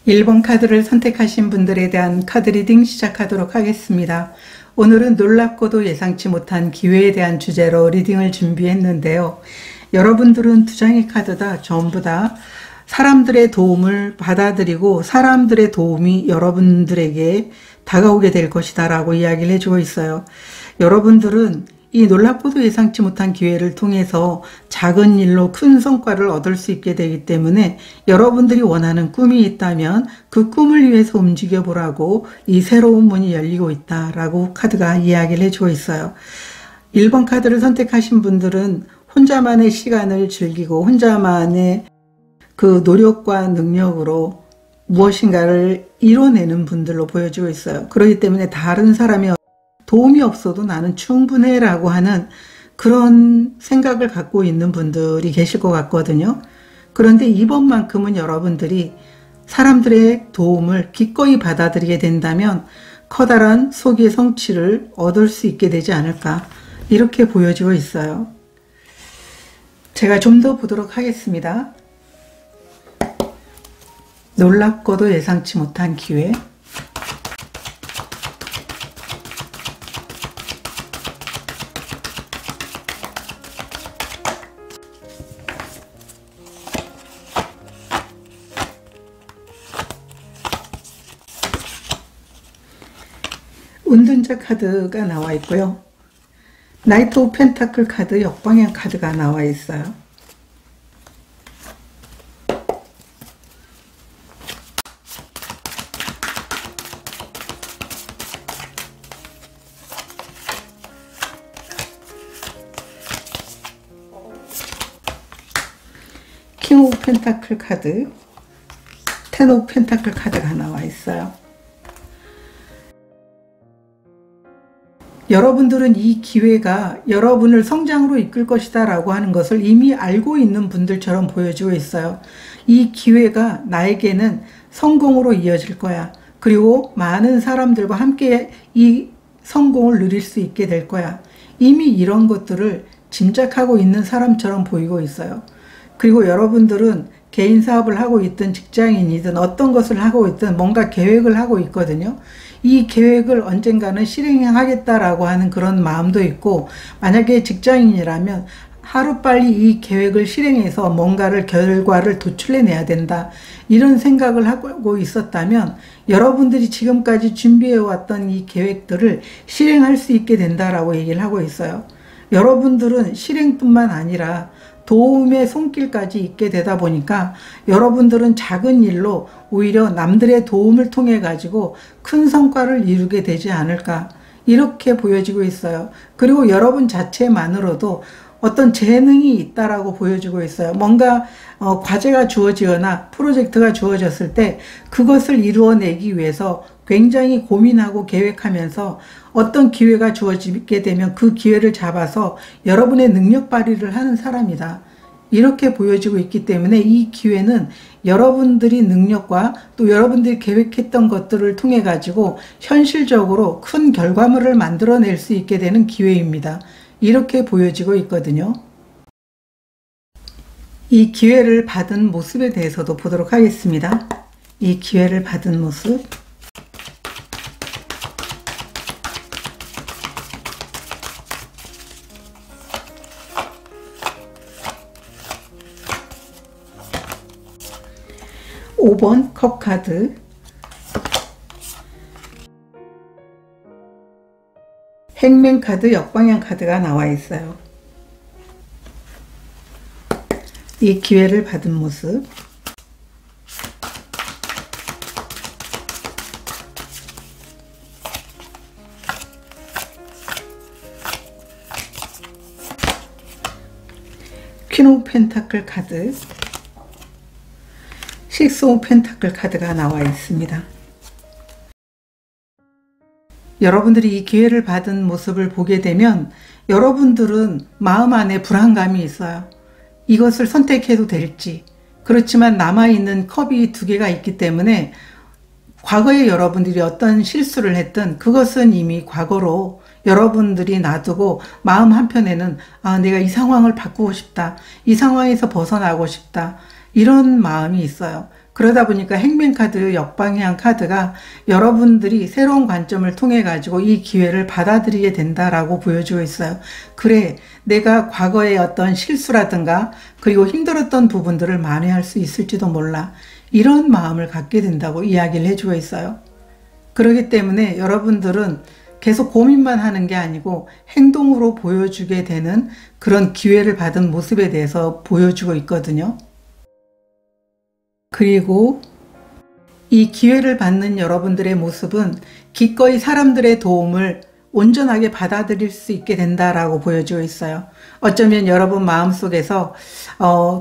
1번 카드를 선택하신 분들에 대한 카드 리딩 시작하도록 하겠습니다. 오늘은 놀랍고도 예상치 못한 기회에 대한 주제로 리딩을 준비했는데요. 여러분들은 두 장의 카드 다 전부 다 사람들의 도움을 받아들이고 사람들의 도움이 여러분들에게 다가오게 될 것이다 라고 이야기를 해주고 있어요. 여러분들은 이 놀랍고도 예상치 못한 기회를 통해서 작은 일로 큰 성과를 얻을 수 있게 되기 때문에 여러분들이 원하는 꿈이 있다면 그 꿈을 위해서 움직여 보라고 이 새로운 문이 열리고 있다라고 카드가 이야기를 해주고 있어요. 1번 카드를 선택하신 분들은 혼자만의 시간을 즐기고 혼자만의 그 노력과 능력으로 무엇인가를 이뤄내는 분들로 보여지고 있어요. 그렇기 때문에 다른 사람의 도움이 없어도 나는 충분해 라고 하는 그런 생각을 갖고 있는 분들이 계실 것 같거든요. 그런데 이번만큼은 여러분들이 사람들의 도움을 기꺼이 받아들이게 된다면 커다란 소기의 성취를 얻을 수 있게 되지 않을까, 이렇게 보여지고 있어요. 제가 좀 더 보도록 하겠습니다. 놀랍고도 예상치 못한 기회. 운둔자 카드가 나와 있고요. 나이트 오브 펜타클 카드 역방향 카드가 나와 있어요. 킹 오브 펜타클 카드, 텐 오브 펜타클 카드가 나와 있어요. 여러분들은 이 기회가 여러분을 성장으로 이끌 것이다 라고 하는 것을 이미 알고 있는 분들처럼 보여지고 있어요. 이 기회가 나에게는 성공으로 이어질 거야. 그리고 많은 사람들과 함께 이 성공을 누릴 수 있게 될 거야. 이미 이런 것들을 짐작하고 있는 사람처럼 보이고 있어요. 그리고 여러분들은 개인 사업을 하고 있든 직장인이든 어떤 것을 하고 있든 뭔가 계획을 하고 있거든요. 이 계획을 언젠가는 실행하겠다라고 하는 그런 마음도 있고, 만약에 직장인이라면 하루빨리 이 계획을 실행해서 뭔가를 결과를 도출해내야 된다, 이런 생각을 하고 있었다면 여러분들이 지금까지 준비해왔던 이 계획들을 실행할 수 있게 된다라고 얘기를 하고 있어요. 여러분들은 실행뿐만 아니라 도움의 손길까지 있게 되다 보니까 여러분들은 작은 일로 오히려 남들의 도움을 통해 가지고 큰 성과를 이루게 되지 않을까, 이렇게 보여지고 있어요. 그리고 여러분 자체만으로도 어떤 재능이 있다라고 보여지고 있어요. 뭔가 과제가 주어지거나 프로젝트가 주어졌을 때 그것을 이루어내기 위해서 굉장히 고민하고 계획하면서 어떤 기회가 주어지게 되면 그 기회를 잡아서 여러분의 능력 발휘를 하는 사람이다, 이렇게 보여지고 있기 때문에 이 기회는 여러분들이 능력과 또 여러분들이 계획했던 것들을 통해 가지고 현실적으로 큰 결과물을 만들어낼 수 있게 되는 기회입니다. 이렇게 보여지고 있거든요. 이 기회를 받은 모습에 대해서도 보도록 하겠습니다. 이 기회를 받은 모습. (5번) 컵 카드, 행맨 카드 역방향 카드가 나와 있어요. 이 기회를 받은 모습. 퀸 오브 펜타클 카드, 식스 오브 펜타클 카드가 나와 있습니다. 여러분들이 이 기회를 받은 모습을 보게 되면 여러분들은 마음 안에 불안감이 있어요. 이것을 선택해도 될지. 그렇지만 남아있는 컵이 두 개가 있기 때문에 과거에 여러분들이 어떤 실수를 했든 그것은 이미 과거로 여러분들이 놔두고 마음 한편에는 내가 이 상황을 바꾸고 싶다, 이 상황에서 벗어나고 싶다, 이런 마음이 있어요. 그러다 보니까 행맨카드, 역방향 카드가 여러분들이 새로운 관점을 통해 가지고 이 기회를 받아들이게 된다라고 보여주고 있어요. 그래, 내가 과거의 어떤 실수라든가 그리고 힘들었던 부분들을 만회할 수 있을지도 몰라. 이런 마음을 갖게 된다고 이야기를 해주고 있어요. 그렇기 때문에 여러분들은 계속 고민만 하는 게 아니고 행동으로 보여주게 되는 그런 기회를 받은 모습에 대해서 보여주고 있거든요. 그리고 이 기회를 받는 여러분들의 모습은 기꺼이 사람들의 도움을 온전하게 받아들일 수 있게 된다라고 보여주고 있어요. 어쩌면 여러분 마음속에서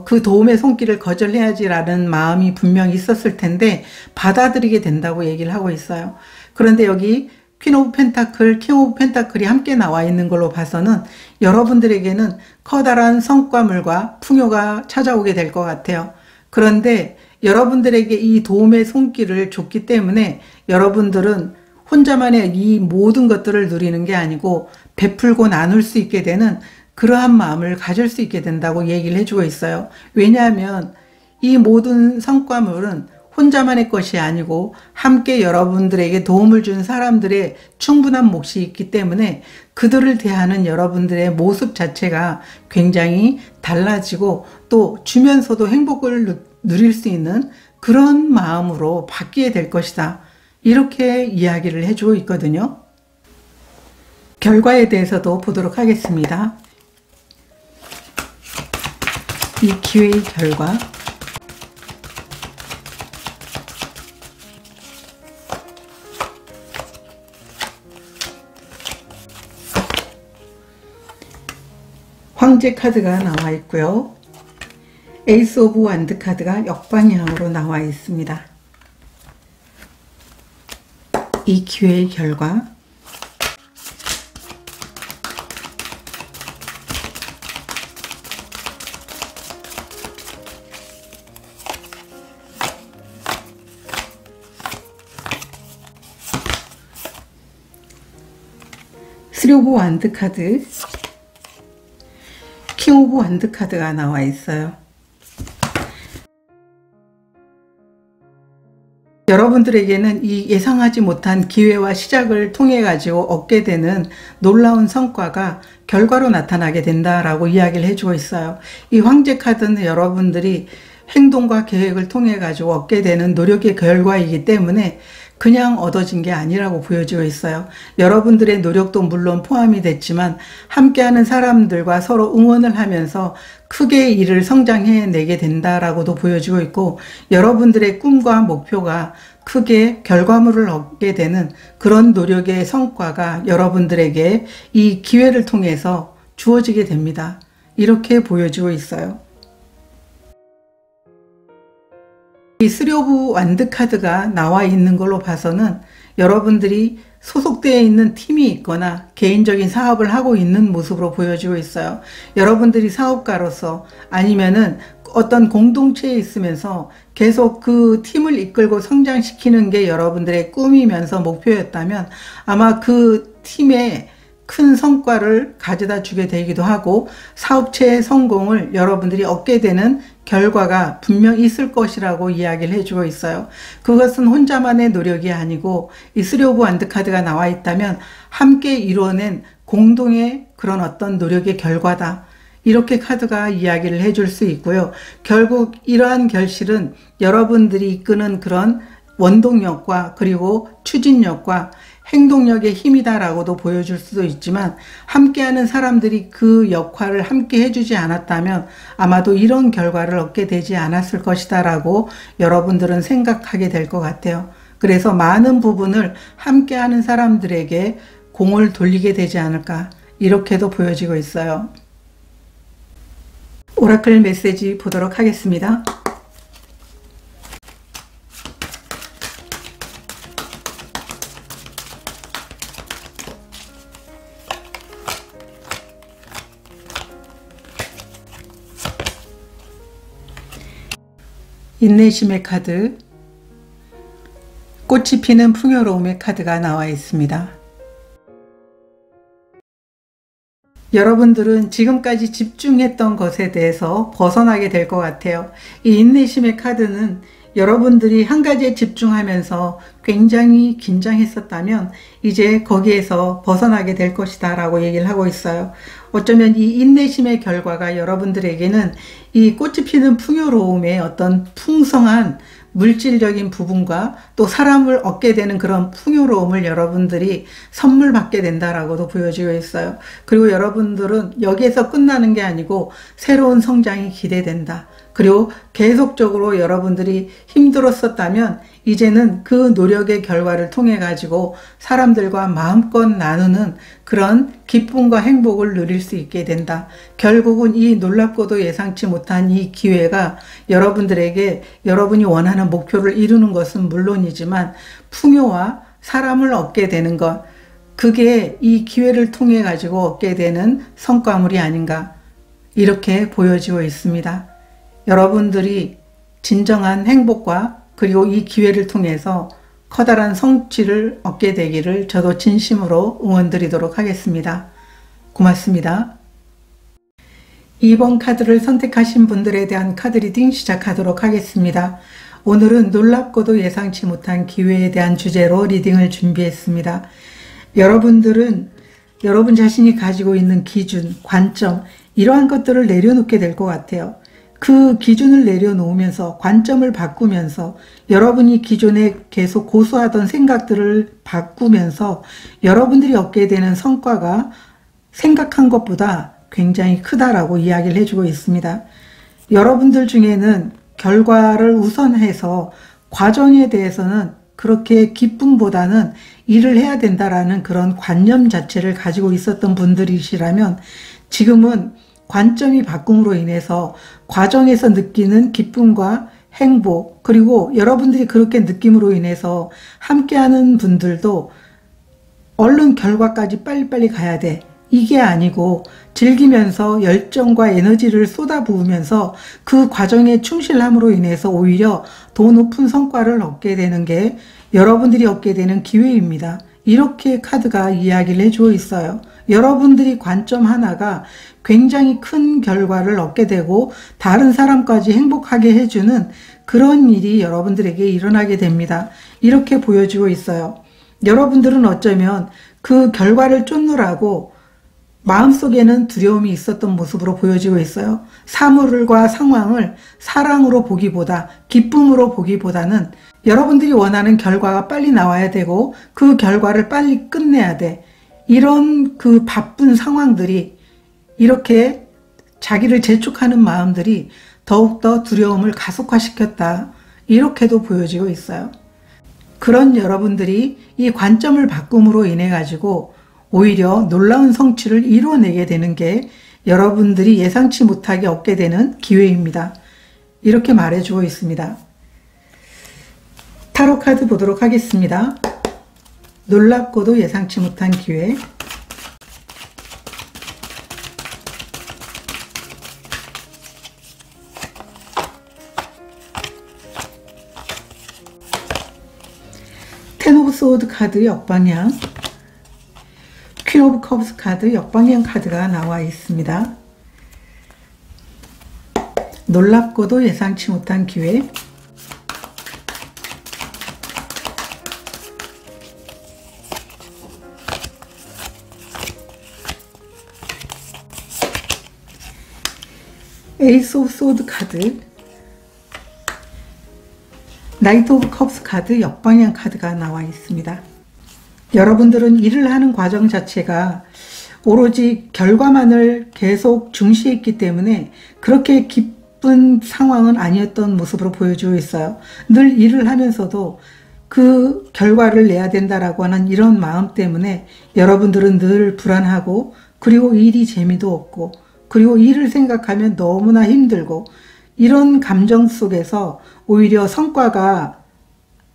그 도움의 손길을 거절해야지라는 마음이 분명히 있었을 텐데 받아들이게 된다고 얘기를 하고 있어요. 그런데 여기 퀸 오브 펜타클, 킹 오브 펜타클이 함께 나와 있는 걸로 봐서는 여러분들에게는 커다란 성과물과 풍요가 찾아오게 될 것 같아요. 그런데 여러분들에게 이 도움의 손길을 줬기 때문에 여러분들은 혼자만의 이 모든 것들을 누리는 게 아니고 베풀고 나눌 수 있게 되는 그러한 마음을 가질 수 있게 된다고 얘기를 해주고 있어요. 왜냐하면 이 모든 성과물은 혼자만의 것이 아니고 함께 여러분들에게 도움을 준 사람들의 충분한 몫이 있기 때문에 그들을 대하는 여러분들의 모습 자체가 굉장히 달라지고 또 주면서도 행복을 누릴 수 있는 그런 마음으로 바뀌게 될 것이다. 이렇게 이야기를 해주고 있거든요. 결과에 대해서도 보도록 하겠습니다. 이 기회의 결과. 황제 카드가 나와 있고요. 에이스 오브 완드 카드가 역방향으로 나와 있습니다. 이 기회의 결과. 쓰리 오브 완드 카드, 킹 오브 완드 카드가 나와 있어요. 여러분들에게는 이 예상하지 못한 기회와 시작을 통해 가지고 얻게 되는 놀라운 성과가 결과로 나타나게 된다라고 이야기를 해주고 있어요. 이 황제 카드는 여러분들이 행동과 계획을 통해 가지고 얻게 되는 노력의 결과이기 때문에 그냥 얻어진 게 아니라고 보여지고 있어요. 여러분들의 노력도 물론 포함이 됐지만 함께하는 사람들과 서로 응원을 하면서 크게 일을 성장해내게 된다라고도 보여지고 있고 여러분들의 꿈과 목표가 크게 결과물을 얻게 되는 그런 노력의 성과가 여러분들에게 이 기회를 통해서 주어지게 됩니다. 이렇게 보여지고 있어요. 이 쓰리 오브 완드 카드가 나와 있는 걸로 봐서는 여러분들이 소속되어 있는 팀이 있거나 개인적인 사업을 하고 있는 모습으로 보여지고 있어요. 여러분들이 사업가로서 아니면은 어떤 공동체에 있으면서 계속 그 팀을 이끌고 성장시키는 게 여러분들의 꿈이면서 목표였다면 아마 그 팀의 큰 성과를 가져다 주게 되기도 하고 사업체의 성공을 여러분들이 얻게 되는 결과가 분명 있을 것이라고 이야기를 해주고 있어요. 그것은 혼자만의 노력이 아니고 이 쓰리 오브 완드 카드가 나와 있다면 함께 이루어낸 공동의 그런 어떤 노력의 결과다. 이렇게 카드가 이야기를 해줄 수 있고요. 결국 이러한 결실은 여러분들이 이끄는 그런 원동력과 그리고 추진력과 행동력의 힘이다라고도 보여줄 수도 있지만 함께하는 사람들이 그 역할을 함께 해주지 않았다면 아마도 이런 결과를 얻게 되지 않았을 것이다 라고 여러분들은 생각하게 될 것 같아요. 그래서 많은 부분을 함께하는 사람들에게 공을 돌리게 되지 않을까 이렇게도 보여지고 있어요. 오라클 메시지 보도록 하겠습니다. 인내심의 카드, 꽃이 피는 풍요로움의 카드가 나와 있습니다. 여러분들은 지금까지 집중했던 것에 대해서 벗어나게 될 것 같아요. 이 인내심의 카드는 여러분들이 한 가지에 집중하면서 굉장히 긴장했었다면 이제 거기에서 벗어나게 될 것이다 라고 얘기를 하고 있어요. 어쩌면 이 인내심의 결과가 여러분들에게는 이 꽃이 피는 풍요로움의 어떤 풍성한 물질적인 부분과 또 사람을 얻게 되는 그런 풍요로움을 여러분들이 선물 받게 된다라고도 보여지고 있어요. 그리고 여러분들은 여기에서 끝나는 게 아니고 새로운 성장이 기대된다. 그리고 계속적으로 여러분들이 힘들었었다면 이제는 그 노력의 결과를 통해 가지고 사람들과 마음껏 나누는 그런 기쁨과 행복을 누릴 수 있게 된다. 결국은 이 놀랍고도 예상치 못한 이 기회가 여러분들에게 여러분이 원하는 목표를 이루는 것은 물론이지만 풍요와 사람을 얻게 되는 것, 그게 이 기회를 통해 가지고 얻게 되는 성과물이 아닌가, 이렇게 보여지고 있습니다. 여러분들이 진정한 행복과 그리고 이 기회를 통해서 커다란 성취를 얻게 되기를 저도 진심으로 응원드리도록 하겠습니다. 고맙습니다. 2번 카드를 선택하신 분들에 대한 카드 리딩 시작하도록 하겠습니다. 오늘은 놀랍고도 예상치 못한 기회에 대한 주제로 리딩을 준비했습니다. 여러분들은 여러분 자신이 가지고 있는 기준, 관점, 이러한 것들을 내려놓게 될 것 같아요. 그 기준을 내려놓으면서 관점을 바꾸면서 여러분이 기존에 계속 고수하던 생각들을 바꾸면서 여러분들이 얻게 되는 성과가 생각한 것보다 굉장히 크다라고 이야기를 해주고 있습니다. 여러분들 중에는 결과를 우선해서 과정에 대해서는 그렇게 기쁨보다는 일을 해야 된다라는 그런 관념 자체를 가지고 있었던 분들이시라면 지금은 관점이 바꿈으로 인해서 과정에서 느끼는 기쁨과 행복, 그리고 여러분들이 그렇게 느낌으로 인해서 함께하는 분들도 얼른 결과까지 빨리빨리 가야 돼, 이게 아니고 즐기면서 열정과 에너지를 쏟아부으면서 그 과정에 충실함으로 인해서 오히려 더 높은 성과를 얻게 되는 게 여러분들이 얻게 되는 기회입니다. 이렇게 카드가 이야기를 해주고 있어요. 여러분들이 관점 하나가 굉장히 큰 결과를 얻게 되고 다른 사람까지 행복하게 해주는 그런 일이 여러분들에게 일어나게 됩니다. 이렇게 보여지고 있어요. 여러분들은 어쩌면 그 결과를 쫓느라고 마음속에는 두려움이 있었던 모습으로 보여지고 있어요. 사물과 상황을 사랑으로 보기보다, 기쁨으로 보기보다는 여러분들이 원하는 결과가 빨리 나와야 되고 그 결과를 빨리 끝내야 돼, 이런 그 바쁜 상황들이, 이렇게 자기를 재촉하는 마음들이 더욱더 두려움을 가속화시켰다, 이렇게도 보여지고 있어요. 그런 여러분들이 이 관점을 바꿈으로 인해 가지고 오히려 놀라운 성취를 이루어내게 되는 게 여러분들이 예상치 못하게 얻게 되는 기회입니다. 이렇게 말해주고 있습니다. 타로 카드 보도록 하겠습니다. 놀랍고도 예상치 못한 기회. 텐 오브 소드 카드 역방향, 퀸 오브 컵스 카드 역방향 카드가 나와 있습니다. 놀랍고도 예상치 못한 기회. 에이스 오브 소드 카드, 나이트 오브 컵스 카드 역방향 카드가 나와 있습니다. 여러분들은 일을 하는 과정 자체가 오로지 결과만을 계속 중시했기 때문에 그렇게 기쁜 상황은 아니었던 모습으로 보여주고 있어요. 늘 일을 하면서도 그 결과를 내야 된다라고 하는 이런 마음 때문에 여러분들은 늘 불안하고, 그리고 일이 재미도 없고, 그리고 일을 생각하면 너무나 힘들고, 이런 감정 속에서 오히려 성과가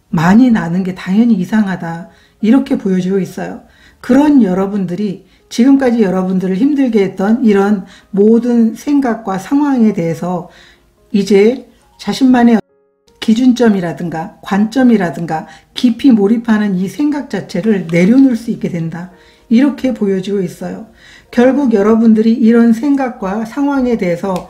많이 나는 게 당연히 이상하다, 이렇게 보여지고 있어요. 그런 여러분들이 지금까지 여러분들을 힘들게 했던 이런 모든 생각과 상황에 대해서 이제 자신만의 기준점이라든가 관점이라든가 깊이 몰입하는 이 생각 자체를 내려놓을 수 있게 된다, 이렇게 보여지고 있어요. 결국 여러분들이 이런 생각과 상황에 대해서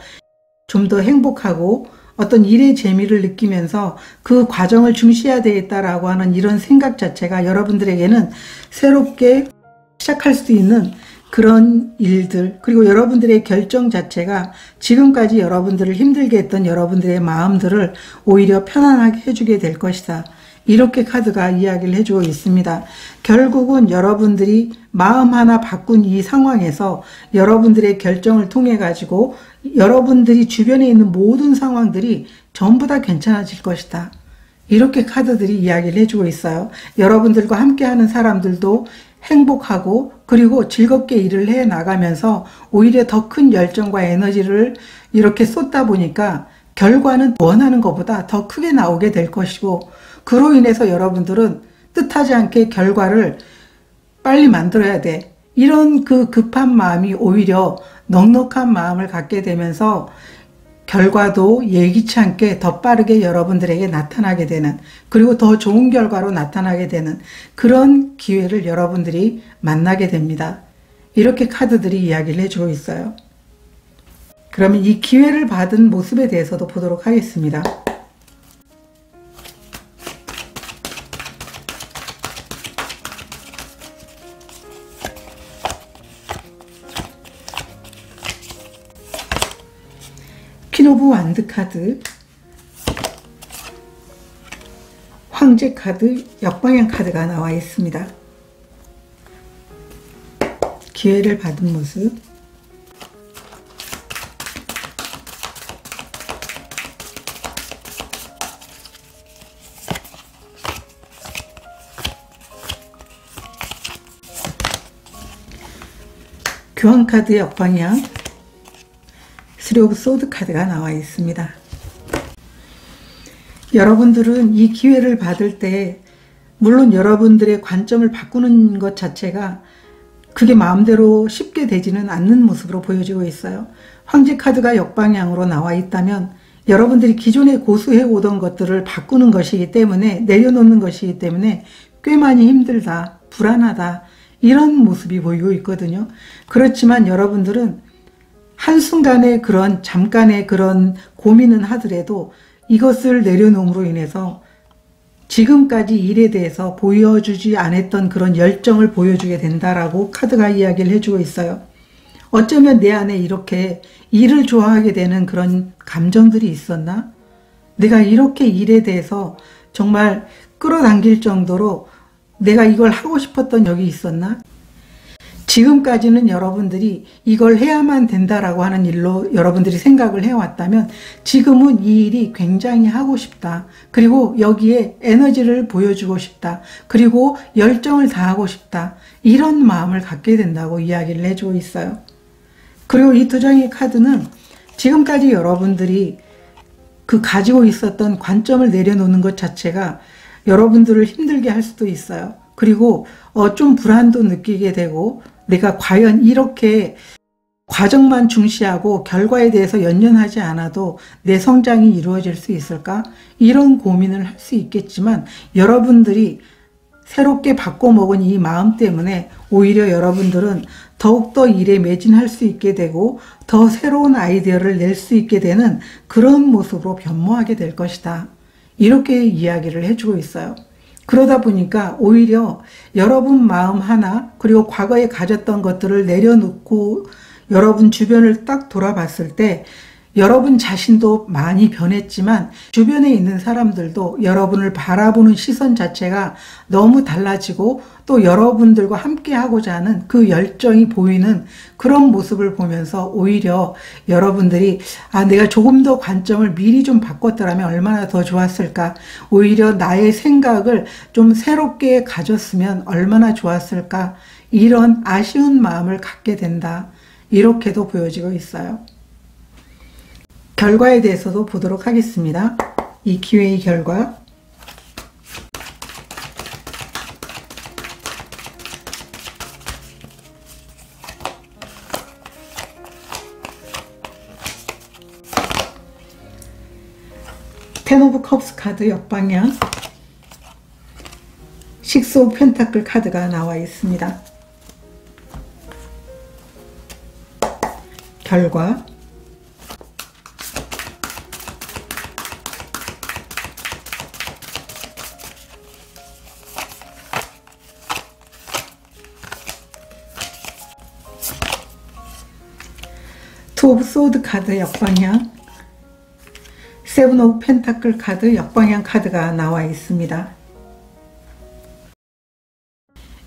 좀 더 행복하고 어떤 일의 재미를 느끼면서 그 과정을 중시해야 되겠다라고 하는 이런 생각 자체가 여러분들에게는 새롭게 시작할 수 있는 그런 일들, 그리고 여러분들의 결정 자체가 지금까지 여러분들을 힘들게 했던 여러분들의 마음들을 오히려 편안하게 해주게 될 것이다. 이렇게 카드가 이야기를 해주고 있습니다. 결국은 여러분들이 마음 하나 바꾼 이 상황에서 여러분들의 결정을 통해 가지고 여러분들이 주변에 있는 모든 상황들이 전부 다 괜찮아질 것이다. 이렇게 카드들이 이야기를 해주고 있어요. 여러분들과 함께하는 사람들도 행복하고 그리고 즐겁게 일을 해 나가면서 오히려 더 큰 열정과 에너지를 이렇게 쏟다 보니까 결과는 원하는 것보다 더 크게 나오게 될 것이고, 그로 인해서 여러분들은 뜻하지 않게 결과를 빨리 만들어야 돼. 이런 그 급한 마음이 오히려 넉넉한 마음을 갖게 되면서 결과도 예기치 않게 더 빠르게 여러분들에게 나타나게 되는, 그리고 더 좋은 결과로 나타나게 되는 그런 기회를 여러분들이 만나게 됩니다. 이렇게 카드들이 이야기를 해주고 있어요. 그러면 이 기회를 받은 모습에 대해서도 보도록 하겠습니다. 퀸 오브 완드 카드, 황제 카드, 역방향 카드가 나와 있습니다. 기회를 받은 모습, 교황 카드 역방향, 쓰리 오브 소드 카드가 나와 있습니다. 여러분들은 이 기회를 받을 때 물론 여러분들의 관점을 바꾸는 것 자체가 그게 마음대로 쉽게 되지는 않는 모습으로 보여지고 있어요. 황제 카드가 역방향으로 나와 있다면 여러분들이 기존에 고수해 오던 것들을 바꾸는 것이기 때문에, 내려놓는 것이기 때문에 꽤 많이 힘들다, 불안하다, 이런 모습이 보이고 있거든요. 그렇지만 여러분들은 한순간의 그런 잠깐의 그런 고민은 하더라도 이것을 내려놓음으로 인해서 지금까지 일에 대해서 보여주지 않았던 그런 열정을 보여주게 된다라고 카드가 이야기를 해주고 있어요. 어쩌면 내 안에 이렇게 일을 좋아하게 되는 그런 감정들이 있었나? 내가 이렇게 일에 대해서 정말 끌어당길 정도로 내가 이걸 하고 싶었던 적이 있었나? 지금까지는 여러분들이 이걸 해야만 된다라고 하는 일로 여러분들이 생각을 해왔다면 지금은 이 일이 굉장히 하고 싶다. 그리고 여기에 에너지를 보여주고 싶다. 그리고 열정을 다하고 싶다. 이런 마음을 갖게 된다고 이야기를 해주고 있어요. 그리고 이 두 장의 카드는 지금까지 여러분들이 그 가지고 있었던 관점을 내려놓는 것 자체가 여러분들을 힘들게 할 수도 있어요. 그리고 좀 불안도 느끼게 되고, 내가 과연 이렇게 과정만 중시하고 결과에 대해서 연연하지 않아도 내 성장이 이루어질 수 있을까? 이런 고민을 할 수 있겠지만 여러분들이 새롭게 바꿔먹은 이 마음 때문에 오히려 여러분들은 더욱더 일에 매진할 수 있게 되고 더 새로운 아이디어를 낼 수 있게 되는 그런 모습으로 변모하게 될 것이다. 이렇게 이야기를 해주고 있어요. 그러다 보니까 오히려 여러분 마음 하나, 그리고 과거에 가졌던 것들을 내려놓고 여러분 주변을 딱 돌아봤을 때 여러분 자신도 많이 변했지만 주변에 있는 사람들도 여러분을 바라보는 시선 자체가 너무 달라지고 또 여러분들과 함께 하고자 하는 그 열정이 보이는 그런 모습을 보면서 오히려 여러분들이 내가 조금 더 관점을 미리 좀 바꿨더라면 얼마나 더 좋았을까, 오히려 나의 생각을 좀 새롭게 가졌으면 얼마나 좋았을까, 이런 아쉬운 마음을 갖게 된다. 이렇게도 보여지고 있어요. 결과에 대해서도 보도록 하겠습니다. 이 기회의 결과, 텐 오브 컵스 카드 역방향, 식스 오브 펜타클 카드가 나와 있습니다. 결과, 오브 소드 카드 역방향, 세븐 오브 펜타클 카드 역방향 카드가 나와 있습니다.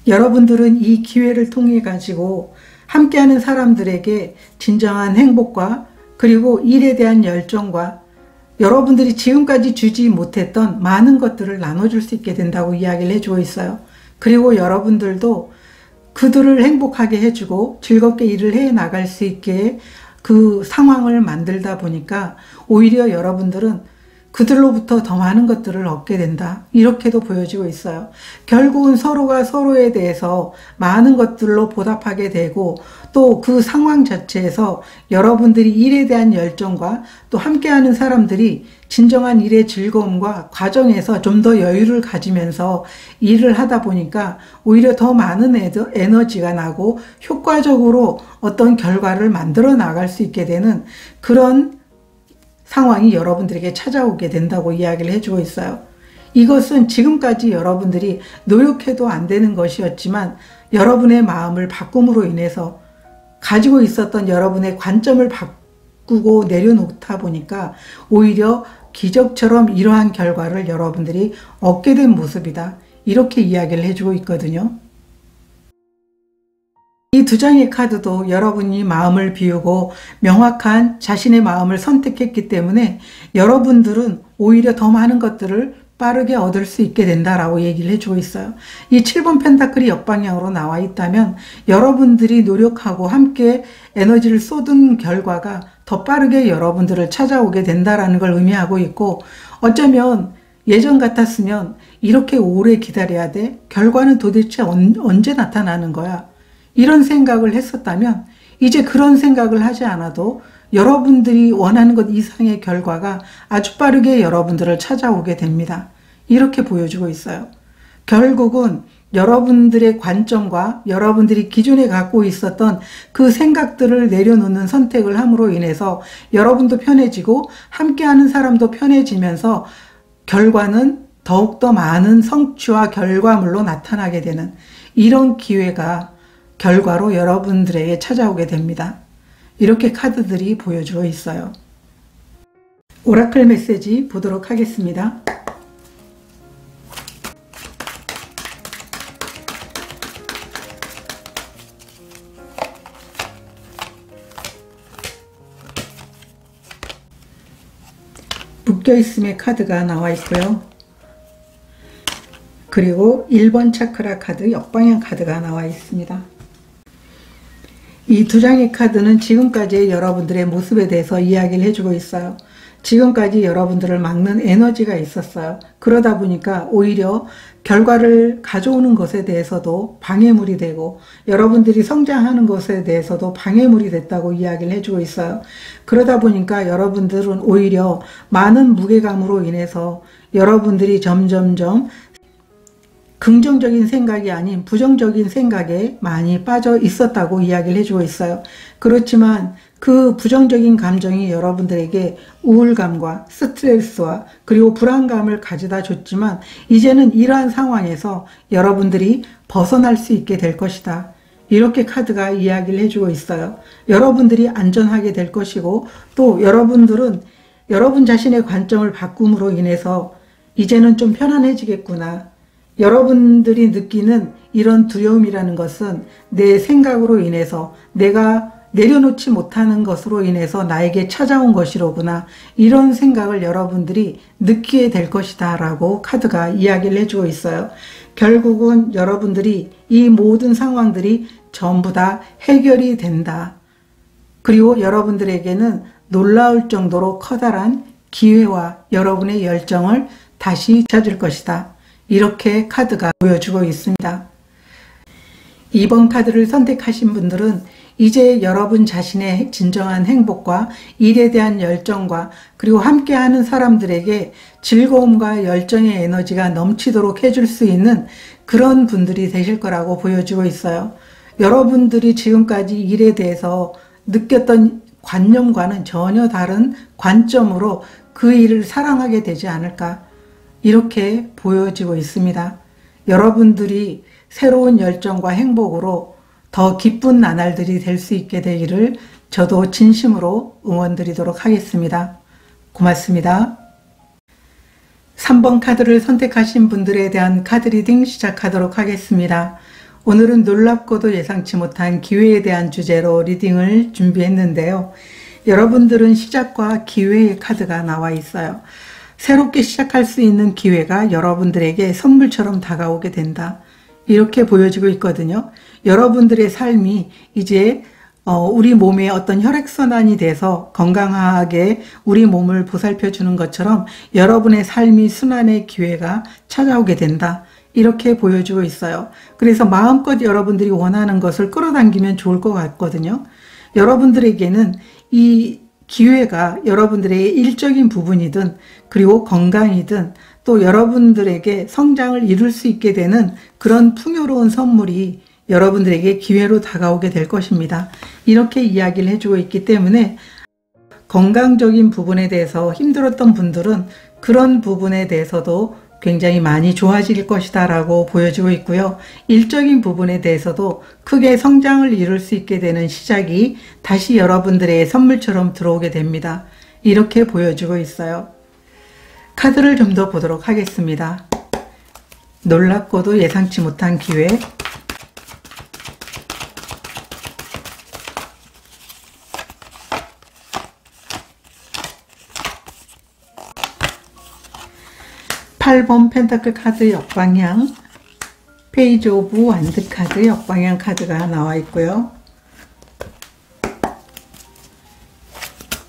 여러분들은 이 기회를 통해 가지고 함께하는 사람들에게 진정한 행복과 그리고 일에 대한 열정과 여러분들이 지금까지 주지 못했던 많은 것들을 나눠줄 수 있게 된다고 이야기를 해주고 있어요. 그리고 여러분들도 그들을 행복하게 해주고 즐겁게 일을 해 나갈 수 있게 그 상황을 만들다 보니까 오히려 여러분들은 그들로부터 더 많은 것들을 얻게 된다. 이렇게도 보여지고 있어요. 결국은 서로가 서로에 대해서 많은 것들로 보답하게 되고 또 그 상황 자체에서 여러분들이 일에 대한 열정과 또 함께하는 사람들이 진정한 일의 즐거움과 과정에서 좀 더 여유를 가지면서 일을 하다 보니까 오히려 더 많은 에너지가 나고 효과적으로 어떤 결과를 만들어 나갈 수 있게 되는 그런 상황이 여러분들에게 찾아오게 된다고 이야기를 해주고 있어요. 이것은 지금까지 여러분들이 노력해도 안 되는 것이었지만 여러분의 마음을 바꿈으로 인해서 가지고 있었던 여러분의 관점을 바꾸고 내려놓다 보니까 오히려 기적처럼 이러한 결과를 여러분들이 얻게 된 모습이다. 이렇게 이야기를 해주고 있거든요. 이 두 장의 카드도 여러분이 마음을 비우고 명확한 자신의 마음을 선택했기 때문에 여러분들은 오히려 더 많은 것들을 빠르게 얻을 수 있게 된다라고 얘기를 해주고 있어요. 이 7번 펜타클이 역방향으로 나와 있다면 여러분들이 노력하고 함께 에너지를 쏟은 결과가 더 빠르게 여러분들을 찾아오게 된다라는 걸 의미하고 있고 어쩌면 예전 같았으면 이렇게 오래 기다려야 돼? 결과는 도대체 언제 나타나는 거야? 이런 생각을 했었다면 이제 그런 생각을 하지 않아도 여러분들이 원하는 것 이상의 결과가 아주 빠르게 여러분들을 찾아오게 됩니다. 이렇게 보여주고 있어요. 결국은 여러분들의 관점과 여러분들이 기존에 갖고 있었던 그 생각들을 내려놓는 선택을 함으로 인해서 여러분도 편해지고 함께하는 사람도 편해지면서 결과는 더욱더 많은 성취와 결과물로 나타나게 되는 이런 기회가 결과로 여러분들에게 찾아오게 됩니다. 이렇게 카드들이 보여주고 있어요. 오라클 메시지 보도록 하겠습니다. 묶여있음의 카드가 나와 있고요. 그리고 1번 차크라 카드 역방향 카드가 나와 있습니다. 이 두 장의 카드는 지금까지의 여러분들의 모습에 대해서 이야기를 해주고 있어요. 지금까지 여러분들을 막는 에너지가 있었어요. 그러다 보니까 오히려 결과를 가져오는 것에 대해서도 방해물이 되고 여러분들이 성장하는 것에 대해서도 방해물이 됐다고 이야기를 해주고 있어요. 그러다 보니까 여러분들은 오히려 많은 무게감으로 인해서 여러분들이 점점점 긍정적인 생각이 아닌 부정적인 생각에 많이 빠져 있었다고 이야기를 해주고 있어요. 그렇지만 그 부정적인 감정이 여러분들에게 우울감과 스트레스와 그리고 불안감을 가져다 줬지만 이제는 이러한 상황에서 여러분들이 벗어날 수 있게 될 것이다. 이렇게 카드가 이야기를 해주고 있어요. 여러분들이 안전하게 될 것이고 또 여러분들은 여러분 자신의 관점을 바꿈으로 인해서 이제는 좀 편안해지겠구나. 여러분들이 느끼는 이런 두려움이라는 것은 내 생각으로 인해서 내가 내려놓지 못하는 것으로 인해서 나에게 찾아온 것이로구나. 이런 생각을 여러분들이 느끼게 될 것이다 라고 카드가 이야기를 해주고 있어요. 결국은 여러분들이 이 모든 상황들이 전부 다 해결이 된다. 그리고 여러분들에게는 놀라울 정도로 커다란 기회와 여러분의 열정을 다시 찾을 것이다. 이렇게 카드가 보여주고 있습니다. 2번 카드를 선택하신 분들은 이제 여러분 자신의 진정한 행복과 일에 대한 열정과 그리고 함께하는 사람들에게 즐거움과 열정의 에너지가 넘치도록 해줄 수 있는 그런 분들이 되실 거라고 보여주고 있어요. 여러분들이 지금까지 일에 대해서 느꼈던 관념과는 전혀 다른 관점으로 그 일을 사랑하게 되지 않을까 이렇게 보여지고 있습니다. 여러분들이 새로운 열정과 행복으로 더 기쁜 나날들이 될 수 있게 되기를 저도 진심으로 응원드리도록 하겠습니다. 고맙습니다. 3번 카드를 선택하신 분들에 대한 카드 리딩 시작하도록 하겠습니다. 오늘은 놀랍고도 예상치 못한 기회에 대한 주제로 리딩을 준비했는데요. 여러분들은 시작과 기회의 카드가 나와 있어요. 새롭게 시작할 수 있는 기회가 여러분들에게 선물처럼 다가오게 된다. 이렇게 보여지고 있거든요. 여러분들의 삶이 이제 우리 몸에 어떤 혈액순환이 돼서 건강하게 우리 몸을 보살펴 주는 것처럼 여러분의 삶이 순환의 기회가 찾아오게 된다. 이렇게 보여주고 있어요. 그래서 마음껏 여러분들이 원하는 것을 끌어당기면 좋을 것 같거든요. 여러분들에게는 이 기회가 여러분들의 일적인 부분이든 그리고 건강이든 또 여러분들에게 성장을 이룰 수 있게 되는 그런 풍요로운 선물이 여러분들에게 기회로 다가오게 될 것입니다. 이렇게 이야기를 해주고 있기 때문에 건강적인 부분에 대해서 힘들었던 분들은 그런 부분에 대해서도 굉장히 많이 좋아질 것이다 라고 보여지고 있고요. 일적인 부분에 대해서도 크게 성장을 이룰 수 있게 되는 시작이 다시 여러분들의 선물처럼 들어오게 됩니다. 이렇게 보여지고 있어요. 카드를 좀 더 보도록 하겠습니다. 놀랍고도 예상치 못한 기회. 팔 번 펜타클 카드 역방향, 페이지 오브 완드 카드 역방향 카드가 나와 있고요.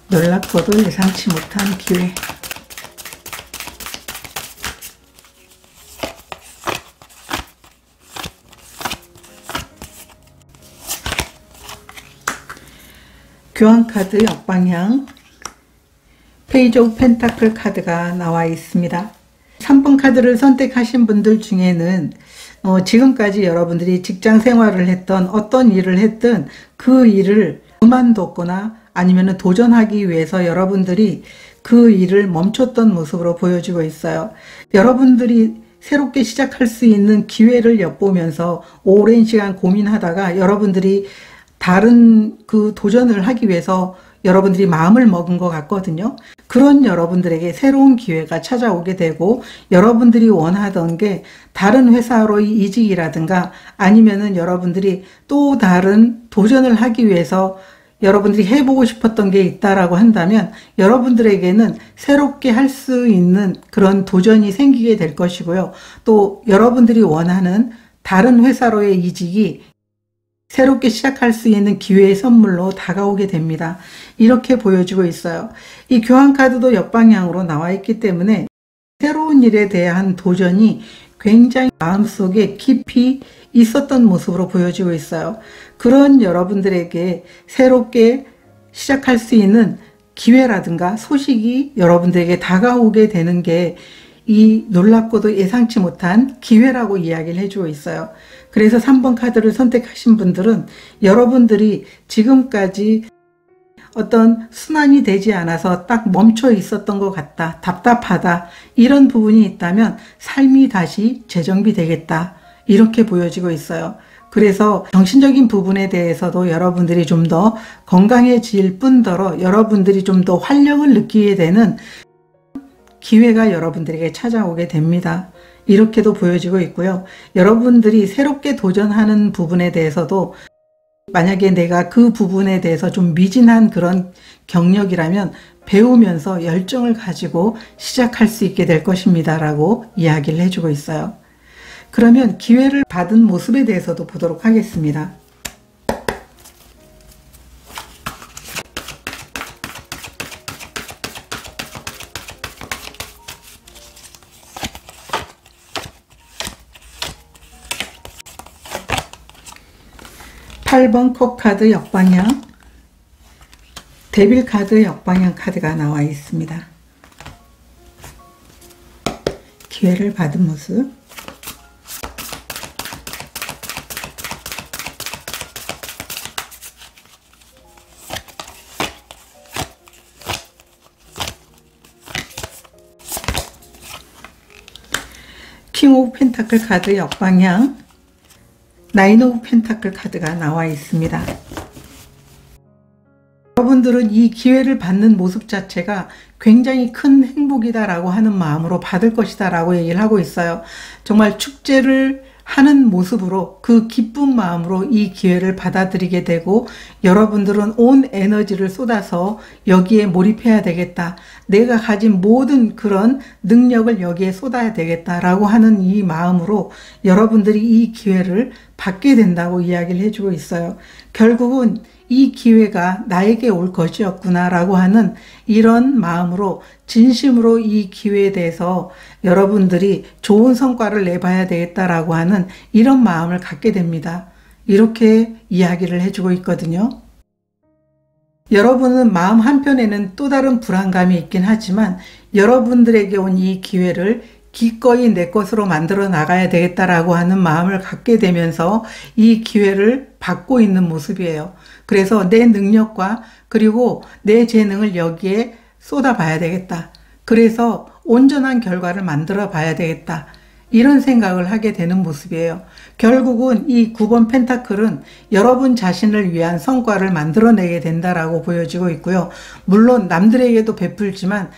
놀랍고도 예상치 못한 기회. 교환 카드 역방향, 페이지 오브 펜타클 카드가 나와 있습니다. 3번 카드를 선택하신 분들 중에는 지금까지 여러분들이 직장 생활을 했던 어떤 일을 했든 그 일을 그만뒀거나 아니면 도전하기 위해서 여러분들이 그 일을 멈췄던 모습으로 보여지고 있어요. 여러분들이 새롭게 시작할 수 있는 기회를 엿보면서 오랜 시간 고민하다가 여러분들이 다른 그 도전을 하기 위해서 여러분들이 마음을 먹은 것 같거든요. 그런 여러분들에게 새로운 기회가 찾아오게 되고 여러분들이 원하던 게 다른 회사로의 이직이라든가 아니면은 여러분들이 또 다른 도전을 하기 위해서 여러분들이 해보고 싶었던 게 있다라고 한다면 여러분들에게는 새롭게 할 수 있는 그런 도전이 생기게 될 것이고요. 또 여러분들이 원하는 다른 회사로의 이직이 새롭게 시작할 수 있는 기회의 선물로 다가오게 됩니다. 이렇게 보여지고 있어요. 이 교환 카드도 역방향으로 나와 있기 때문에 새로운 일에 대한 도전이 굉장히 마음속에 깊이 있었던 모습으로 보여지고 있어요. 그런 여러분들에게 새롭게 시작할 수 있는 기회라든가 소식이 여러분들에게 다가오게 되는 게 이 놀랍고도 예상치 못한 기회라고 이야기를 해주고 있어요. 그래서 3번 카드를 선택하신 분들은 여러분들이 지금까지 어떤 순환이 되지 않아서 딱 멈춰 있었던 것 같다, 답답하다, 이런 부분이 있다면 삶이 다시 재정비되겠다, 이렇게 보여지고 있어요. 그래서 정신적인 부분에 대해서도 여러분들이 좀 더 건강해질 뿐더러 여러분들이 좀 더 활력을 느끼게 되는 기회가 여러분들에게 찾아오게 됩니다. 이렇게도 보여지고 있고요. 여러분들이 새롭게 도전하는 부분에 대해서도 만약에 내가 그 부분에 대해서 좀 미진한 그런 경력이라면 배우면서 열정을 가지고 시작할 수 있게 될 것입니다 라고 이야기를 해주고 있어요. 그러면 기회를 받은 모습에 대해서도 보도록 하겠습니다. 팔 번 컵 카드 역방향, 데빌 카드 역방향 카드가 나와 있습니다. 기회를 받은 모습. 킹 오브 펜타클 카드 역방향, 나인 오브 펜타클 카드가 나와 있습니다. 여러분들은 이 기회를 받는 모습 자체가 굉장히 큰 행복이다라고 하는 마음으로 받을 것이다라고 얘기를 하고 있어요. 정말 축제를 하는 모습으로 그 기쁜 마음으로 이 기회를 받아들이게 되고 여러분들은 온 에너지를 쏟아서 여기에 몰입해야 되겠다. 내가 가진 모든 그런 능력을 여기에 쏟아야 되겠다라고 하는 이 마음으로 여러분들이 이 기회를 받게 된다고 이야기를 해주고 있어요. 결국은 이 기회가 나에게 올 것이었구나 라고 하는 이런 마음으로 진심으로 이 기회에 대해서 여러분들이 좋은 성과를 내봐야 되겠다라고 하는 이런 마음을 갖게 됩니다. 이렇게 이야기를 해주고 있거든요. 여러분은 마음 한편에는 또 다른 불안감이 있긴 하지만 여러분들에게 온 이 기회를 기꺼이 내 것으로 만들어 나가야 되겠다라고 하는 마음을 갖게 되면서 이 기회를 받고 있는 모습이에요. 그래서 내 능력과 그리고 내 재능을 여기에 쏟아봐야 되겠다. 그래서 온전한 결과를 만들어 봐야 되겠다. 이런 생각을 하게 되는 모습이에요. 결국은 이 9번 펜타클은 여러분 자신을 위한 성과를 만들어내게 된다라고 보여지고 있고요. 물론 남들에게도 베풀지만